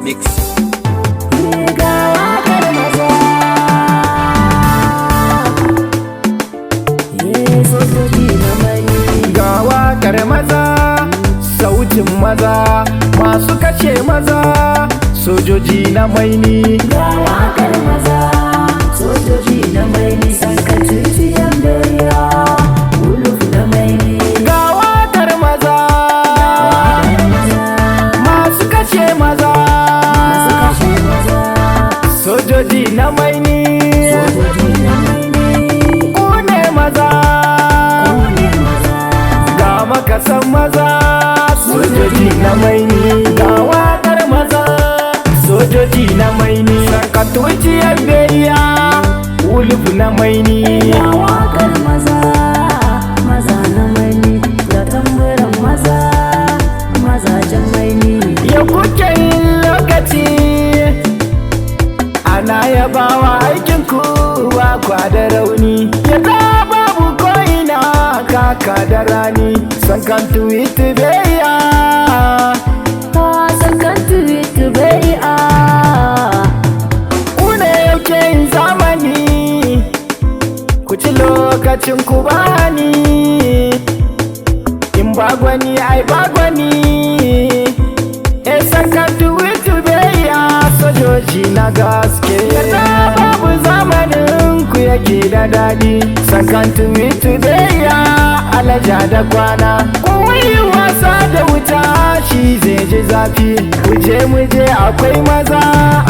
mix. Ga wakar maza, sautin maza, masu kashe maza, sojoji na maini. Ga wakar maza, sojoji na maini, sanka titiyan dariya, uluf na maini. Ga wakar maza, masu kashe maza, sojoji na maini. Kune maza, ga makasan maza, sojoji na maini. Ga wakar maza, sojoji na maini. Sanka titiyan dariya, uluf na maini. Ga wakar maza, maza na maini, da tamburan maza, mazajen maini. Ya kuke yin lokaci ana yabawa aikin kuwa kwa da rauni. Ya da babu ko'ina kaka da rani, sankan tuwiti beya. Sankan tuwitu bai a. Kune yauke yin zamani, ku ci lokacin ku bani. In ba gwani ai ba gwani, sankan tuwitu beya. Sojoji na gaske, yadda babu zamanin ku yake da daɗi. Sankan tuwitu beya, alaja da kwana. Kowai wasa da wuta shi zai ji zafi. Muje akwai maza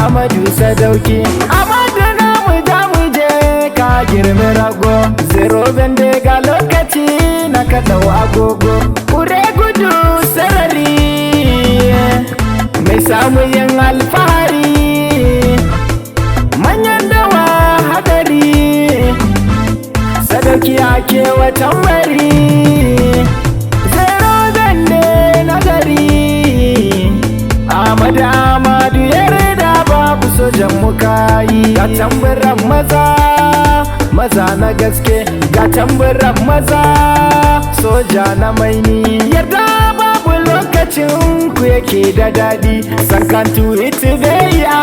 Amadu Sadauki. Amadu na muje ka girmi rago. Zero bende ga lokaci na kaɗau agogo. Kure gudu sarari, mai samu yin alfahari. Manyan dawa hadari, sadauki ake watan wari. Zero bende nagari, Amadu yarda babu sojan mukayi. Ga tamburan maza, maza na gaske. Ga tamburan maza, soja na maini. Yarda babu lokacin ku yake da daɗi. Sankan tuwiti beya,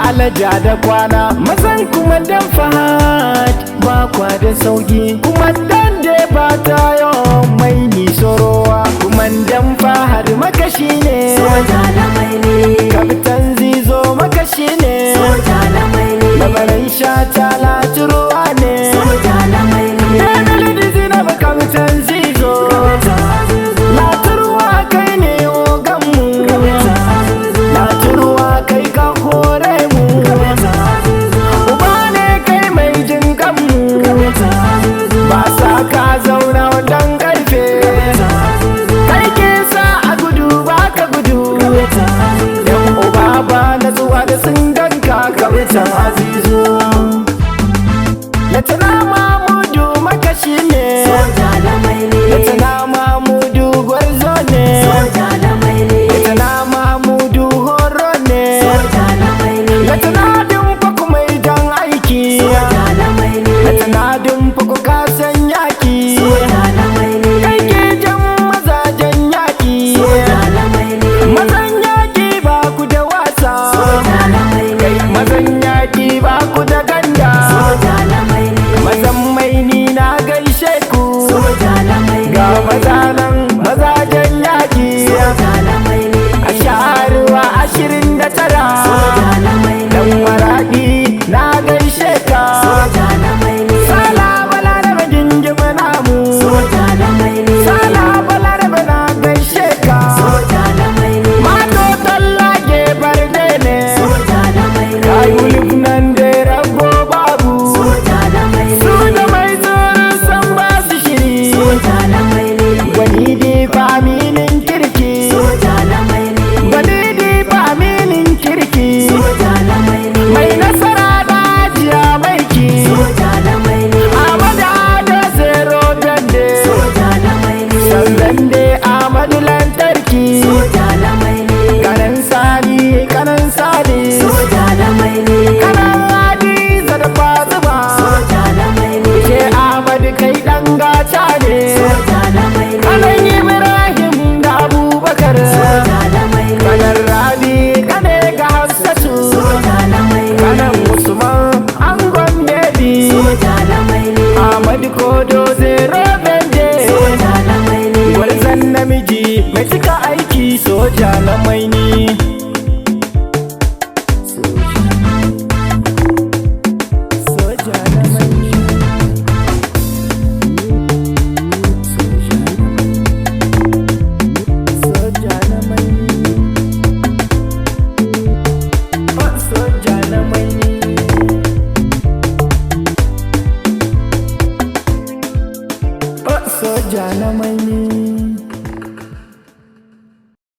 alaja da kwana. Mazan kuma dan fahad, ba kwa da sauki. Kuma dan da ba ta yawan maini sorowa. Kuma dan fahad makashi ne, Soja na maini, kapitan zizo makashi ne. soja na maini, Labaran shata laturuwa ne. soja na maini. Ɗan Zinab kapitan zizo, laturuwa kai ne oganmu. Laturuwa kai ka kore mu, uba ne kai mai jin kanmu. Ba sa ka zauna wadan karfe, kai ke sa a gudu ba ka gudu. Yan uba ba na zuwa da sun ganka kapitan azizo. Latana Mamudu makashi ne, Soja na maini, Latana Mamudu gwarzo ne, soja na maini, Latana Mamudu horo ne, soja na maini, Latana Dumfa kuma idan aiki, soja na maini, Latana Dumfa ku kasan yaki. soja na maini, Kai ke jan mazajen yaki, soja na maini, mazan yaki ba ku da wasa. soja na maini, Mazan yaki ba ku da ganda. soja na maini, Mazan maini na gaishe ku, soja na maini, ga maza